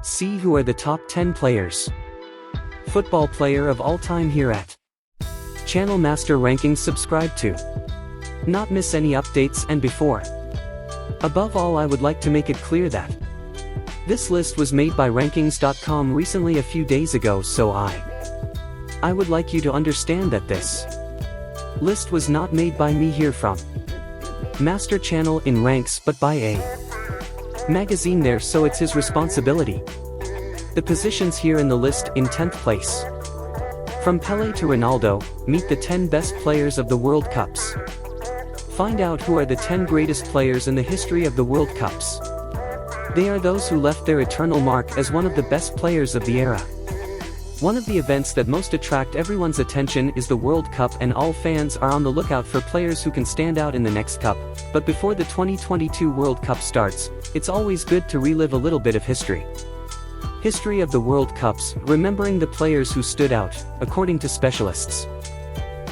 See who are the top 10 players. Football player of all time here at Channel Master Rankings. Subscribe to not miss any updates and before. Above all, I would like to make it clear that this list was made by rankings.com recently a few days ago, so I would like you to understand that this list was not made by me here from Master Channel in ranks but by a magazine there, so it's his responsibility. The positions here in the list: in 10th place. From Pelé to Ronaldo, meet the 10 best players of the World Cups. Find out who are the 10 greatest players in the history of the World Cups. They are those who left their eternal mark as one of the best players of the era. One of the events that most attract everyone's attention is the World Cup, and all fans are on the lookout for players who can stand out in the next cup. But before the 2022 World Cup starts, it's always good to relive a little bit of history. History of the World Cups, remembering the players who stood out, according to specialists.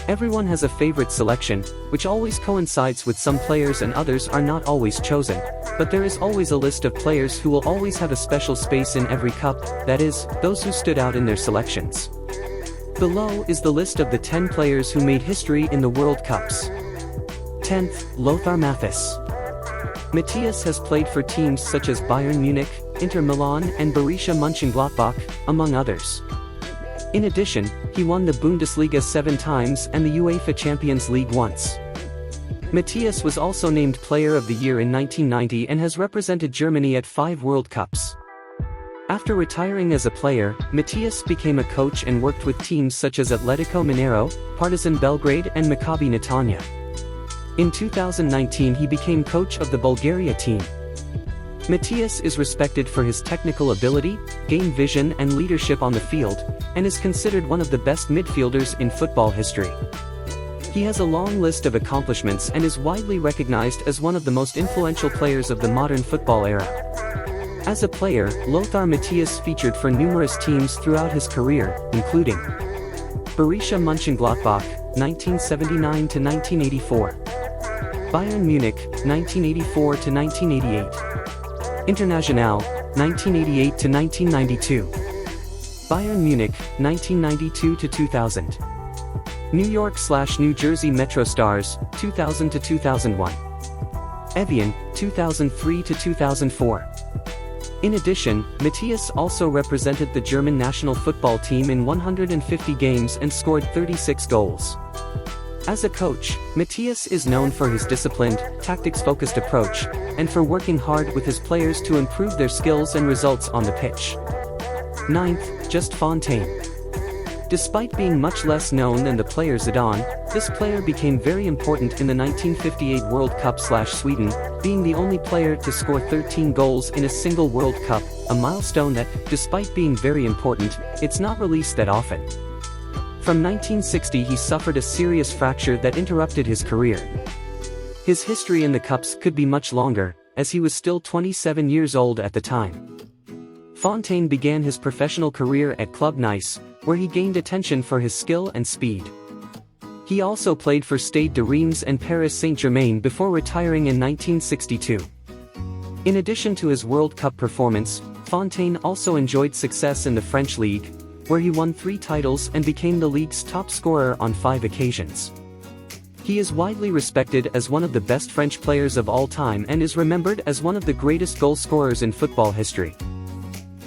Everyone has a favorite selection, which always coincides with some players, and others are not always chosen. But there is always a list of players who will always have a special space in every cup, that is, those who stood out in their selections. Below is the list of the 10 players who made history in the World Cups. 10th, Lothar Matthäus. Matthäus has played for teams such as Bayern Munich, Inter Milan and Borussia Mönchengladbach, among others. In addition, he won the Bundesliga 7 times and the UEFA Champions League once. Matthäus was also named Player of the Year in 1990 and has represented Germany at 5 World Cups. After retiring as a player, Matthäus became a coach and worked with teams such as Atletico Mineiro, Partizan Belgrade and Maccabi Netanya. In 2019 he became coach of the Bulgaria team. Matthäus is respected for his technical ability, game vision and leadership on the field, and is considered one of the best midfielders in football history. He has a long list of accomplishments and is widely recognized as one of the most influential players of the modern football era. As a player, Lothar Matthäus featured for numerous teams throughout his career, including Borussia Mönchengladbach, 1979 to 1984, Bayern Munich, 1984 to 1988, Internazionale, 1988 to 1992, Bayern Munich, 1992 to 2000. New York/New Jersey Metro Stars, 2000 to 2001. Evian, 2003 to 2004. In addition, Matthäus also represented the German national football team in 150 games and scored 36 goals. As a coach, Matthäus is known for his disciplined, tactics-focused approach, and for working hard with his players to improve their skills and results on the pitch. 9th, Just Fontaine. Despite being much less known than the player Zidane, this player became very important in the 1958 World Cup/Sweden, being the only player to score 13 goals in a single World Cup, a milestone that, despite being very important, it's not released that often. From 1960 he suffered a serious fracture that interrupted his career. His history in the Cups could be much longer, as he was still 27 years old at the time. Fontaine began his professional career at Club Nice, where he gained attention for his skill and speed. He also played for Stade de Reims and Paris Saint-Germain before retiring in 1962. In addition to his World Cup performance, Fontaine also enjoyed success in the French League, where he won 3 titles and became the league's top scorer on 5 occasions. He is widely respected as one of the best French players of all time and is remembered as one of the greatest goal scorers in football history.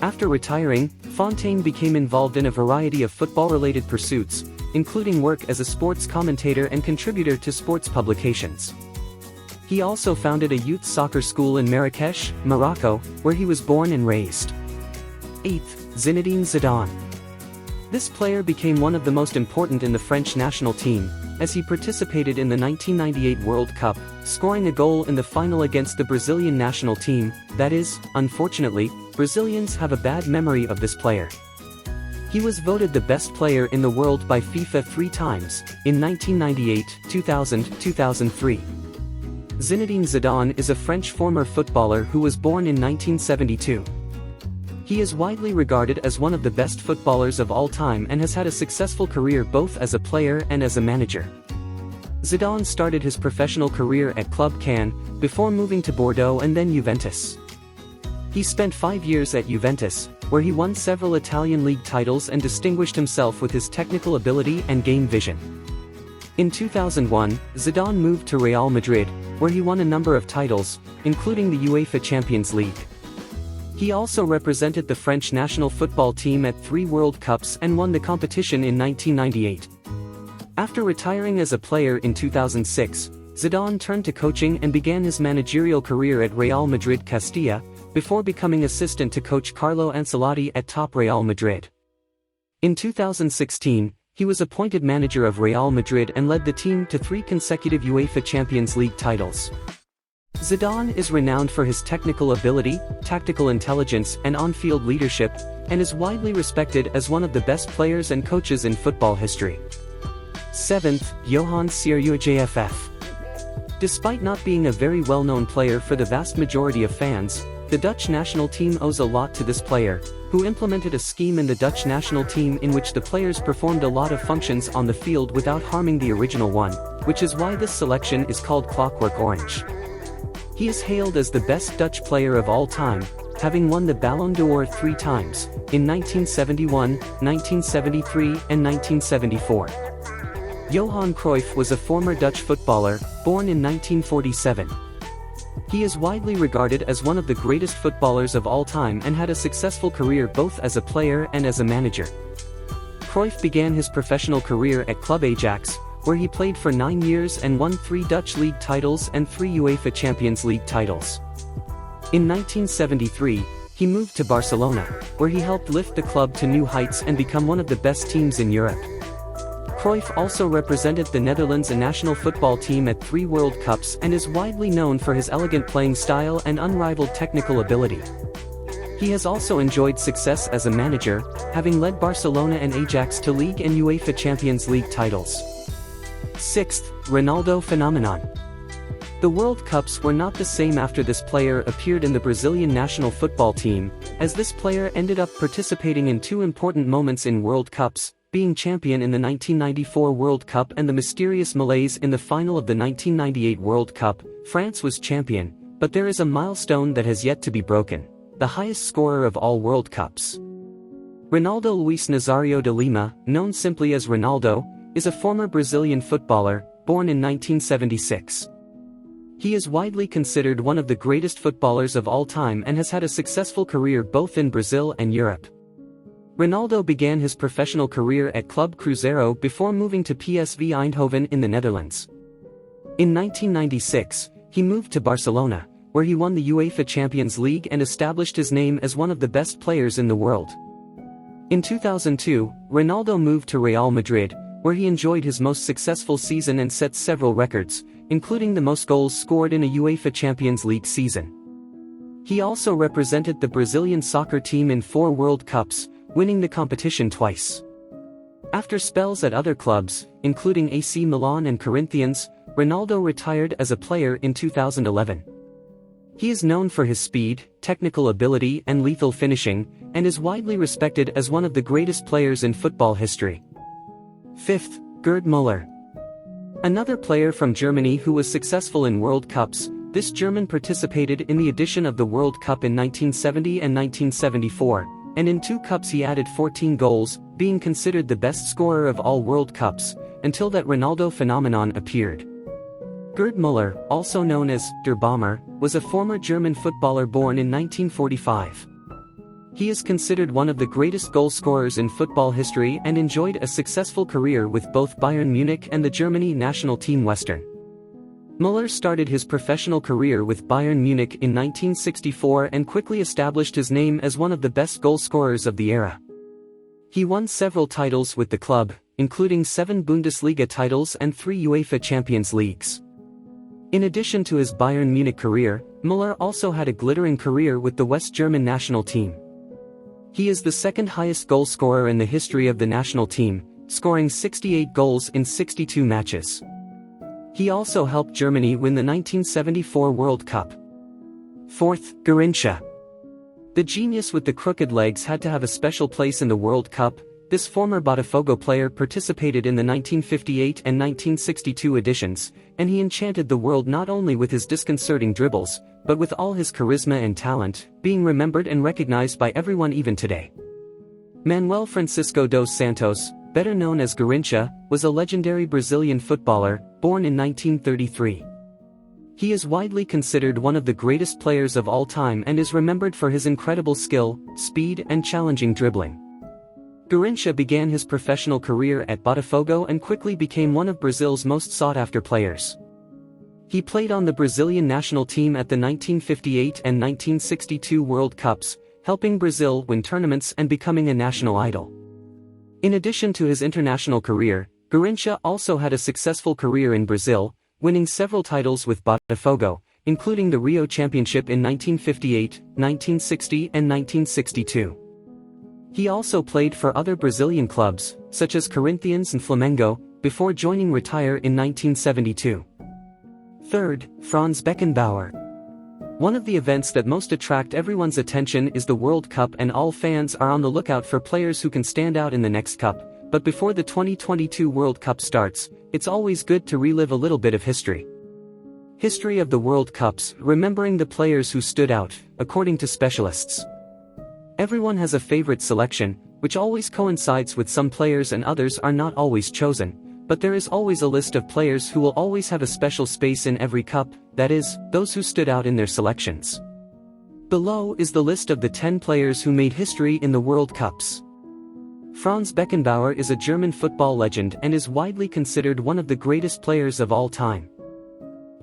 After retiring, Fontaine became involved in a variety of football-related pursuits, including work as a sports commentator and contributor to sports publications. He also founded a youth soccer school in Marrakech, Morocco, where he was born and raised. 8th, Zinedine Zidane. This player became one of the most important in the French national team, as he participated in the 1998 World Cup, scoring a goal in the final against the Brazilian national team. That is, unfortunately, Brazilians have a bad memory of this player. He was voted the best player in the world by FIFA 3 times, in 1998, 2000, 2003. Zinedine Zidane is a French former footballer who was born in 1972. He is widely regarded as one of the best footballers of all time and has had a successful career both as a player and as a manager. Zidane started his professional career at Club Cannes, before moving to Bordeaux and then Juventus. He spent 5 years at Juventus, where he won several Italian league titles and distinguished himself with his technical ability and game vision. In 2001, Zidane moved to Real Madrid, where he won a number of titles, including the UEFA Champions League. He also represented the French national football team at 3 World Cups and won the competition in 1998. After retiring as a player in 2006, Zidane turned to coaching and began his managerial career at Real Madrid Castilla, before becoming assistant to coach Carlo Ancelotti at top Real Madrid. In 2016, he was appointed manager of Real Madrid and led the team to 3 consecutive UEFA Champions League titles. Zidane is renowned for his technical ability, tactical intelligence and on-field leadership, and is widely respected as one of the best players and coaches in football history. 7th, Johan Cruijff. Despite not being a very well-known player for the vast majority of fans, the Dutch national team owes a lot to this player, who implemented a scheme in the Dutch national team in which the players performed a lot of functions on the field without harming the original one, which is why this selection is called Clockwork Orange. He is hailed as the best Dutch player of all time, having won the Ballon d'Or 3 times, in 1971, 1973 and 1974. Johan Cruyff was a former Dutch footballer, born in 1947. He is widely regarded as one of the greatest footballers of all time and had a successful career both as a player and as a manager. Cruyff began his professional career at Club Ajax, where he played for 9 years and won 3 Dutch league titles and 3 UEFA Champions League titles. In 1973, he moved to Barcelona, where he helped lift the club to new heights and become one of the best teams in Europe. Cruyff also represented the Netherlands national football team at 3 World Cups and is widely known for his elegant playing style and unrivaled technical ability. He has also enjoyed success as a manager, having led Barcelona and Ajax to League and UEFA Champions League titles. 6th, Ronaldo phenomenon. The World Cups were not the same after this player appeared in the Brazilian national football team, as this player ended up participating in 2 important moments in World Cups, being champion in the 1994 World Cup and the mysterious malaise in the final of the 1998 World Cup. France was champion, but there is a milestone that has yet to be broken: the highest scorer of all World Cups. Ronaldo Luis Nazario de Lima, known simply as Ronaldo, is a former Brazilian footballer, born in 1976. He is widely considered one of the greatest footballers of all time and has had a successful career both in Brazil and Europe. Ronaldo began his professional career at Club Cruzeiro before moving to PSV Eindhoven in the Netherlands. In 1996, he moved to Barcelona, where he won the UEFA Champions League and established his name as one of the best players in the world. In 2002, Ronaldo moved to Real Madrid, where he enjoyed his most successful season and set several records, including the most goals scored in a UEFA Champions League season. He also represented the Brazilian soccer team in 4 World Cups, winning the competition twice. After spells at other clubs, including AC Milan and Corinthians, Ronaldo retired as a player in 2011. He is known for his speed, technical ability and lethal finishing, and is widely respected as one of the greatest players in football history. 5th, Gerd Müller. Another player from Germany who was successful in World Cups, this German participated in the edition of the World Cup in 1970 and 1974, and in 2 cups he added 14 goals, being considered the best scorer of all World Cups, until that Ronaldo phenomenon appeared. Gerd Müller, also known as Der Bomber, was a former German footballer born in 1945. He is considered one of the greatest goal scorers in football history and enjoyed a successful career with both Bayern Munich and the Germany national team Western. Müller started his professional career with Bayern Munich in 1964 and quickly established his name as one of the best goal scorers of the era. He won several titles with the club, including 7 Bundesliga titles and 3 UEFA Champions Leagues. In addition to his Bayern Munich career, Müller also had a glittering career with the West German national team. He is the 2nd highest goal scorer in the history of the national team, scoring 68 goals in 62 matches. He also helped Germany win the 1974 World Cup. 4th, Garrincha. The genius with the crooked legs had to have a special place in the World Cup, This former Botafogo player participated in the 1958 and 1962 editions, and he enchanted the world not only with his disconcerting dribbles, but with all his charisma and talent, being remembered and recognized by everyone even today. Manuel Francisco dos Santos, better known as Garrincha, was a legendary Brazilian footballer, born in 1933. He is widely considered one of the greatest players of all time and is remembered for his incredible skill, speed and challenging dribbling. Garrincha began his professional career at Botafogo and quickly became one of Brazil's most sought-after players. He played on the Brazilian national team at the 1958 and 1962 World Cups, helping Brazil win tournaments and becoming a national idol. In addition to his international career, Garrincha also had a successful career in Brazil, winning several titles with Botafogo, including the Rio Championship in 1958, 1960 and 1962. He also played for other Brazilian clubs, such as Corinthians and Flamengo, before joining Retire in 1972. Third, Franz Beckenbauer. One of the events that most attract everyone's attention is the World Cup, and all fans are on the lookout for players who can stand out in the next cup, but before the 2022 World Cup starts, it's always good to relive a little bit of history. History of the World Cups, remembering the players who stood out, according to specialists. Everyone has a favorite selection, which always coincides with some players and others are not always chosen, but there is always a list of players who will always have a special space in every cup, that is, those who stood out in their selections. Below is the list of the 10 players who made history in the World Cups. Franz Beckenbauer is a German football legend and is widely considered one of the greatest players of all time.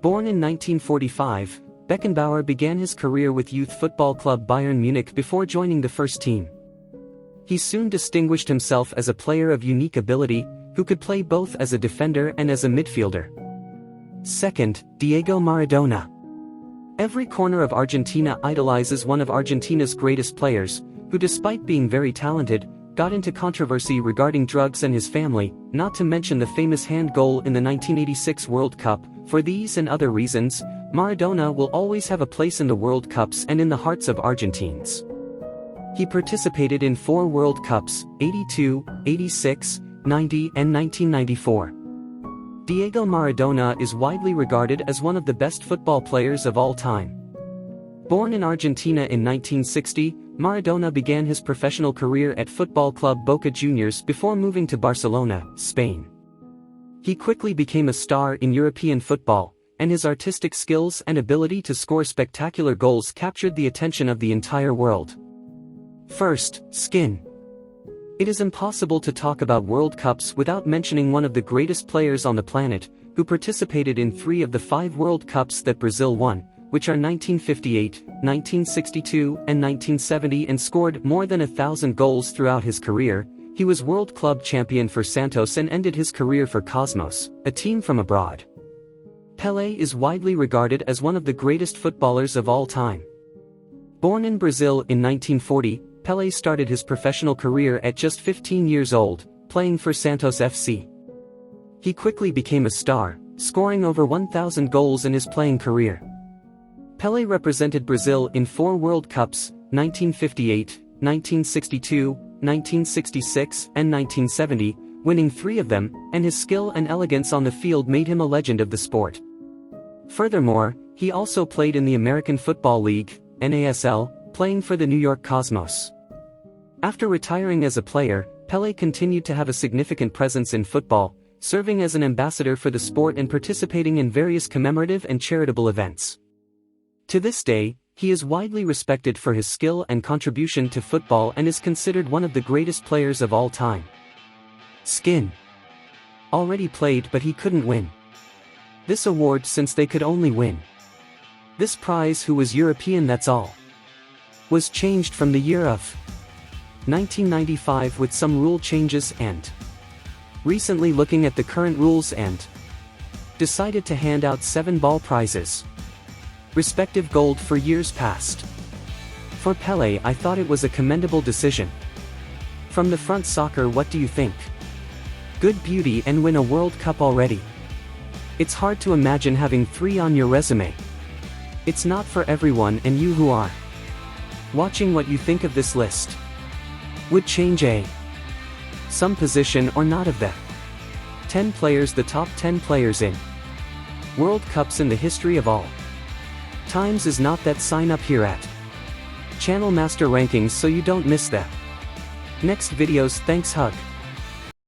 Born in 1945, Beckenbauer began his career with youth football club Bayern Munich before joining the first team. He soon distinguished himself as a player of unique ability, who could play both as a defender and as a midfielder. Second, Diego Maradona. Every corner of Argentina idolizes one of Argentina's greatest players, who despite being very talented, got into controversy regarding drugs and his family, not to mention the famous hand goal in the 1986 World Cup. For these and other reasons, Maradona will always have a place in the World Cups and in the hearts of Argentines. He participated in 4 World Cups, 82, 86, 90 and 1994. Diego Maradona is widely regarded as one of the best football players of all time. Born in Argentina in 1960, Maradona began his professional career at football club Boca Juniors before moving to Barcelona, Spain. He quickly became a star in European football, and his artistic skills and ability to score spectacular goals captured the attention of the entire world. First, skin. It is impossible to talk about World Cups without mentioning one of the greatest players on the planet, who participated in 3 of the 5 World Cups that Brazil won, which are 1958, 1962 and 1970, and scored more than 1,000 goals throughout his career. He was World Club champion for Santos and ended his career for Cosmos, a team from abroad. Pelé is widely regarded as one of the greatest footballers of all time. Born in Brazil in 1940, Pelé started his professional career at just 15 years old, playing for Santos FC. He quickly became a star, scoring over 1,000 goals in his playing career. Pelé represented Brazil in 4 World Cups, 1958, 1962, 1966 and 1970, winning 3 of them, and his skill and elegance on the field made him a legend of the sport. Furthermore, he also played in the American Football League, NASL, playing for the New York Cosmos. After retiring as a player, Pelé continued to have a significant presence in football, serving as an ambassador for the sport and participating in various commemorative and charitable events. To this day, he is widely respected for his skill and contribution to football and is considered one of the greatest players of all time. Skin. Already played but he couldn't win. This award since they could only win. This prize who was European, that's all. Was changed from the year of 1995 with some rule changes and recently looking at the current rules and decided to hand out 7 ball prizes. Respective gold for years past. For Pelé, I thought it was a commendable decision. From the front soccer, what do you think? Good beauty and win a World Cup already. It's hard to imagine having 3 on your resume. It's not for everyone, and you who are watching, what you think of this list. Would change a some position or not of that. 10 players, the top 10 players in World Cups in the history of all times is not that. Sign up here at Channel Master Rankings so you don't miss that. Next videos. Thanks. Hug.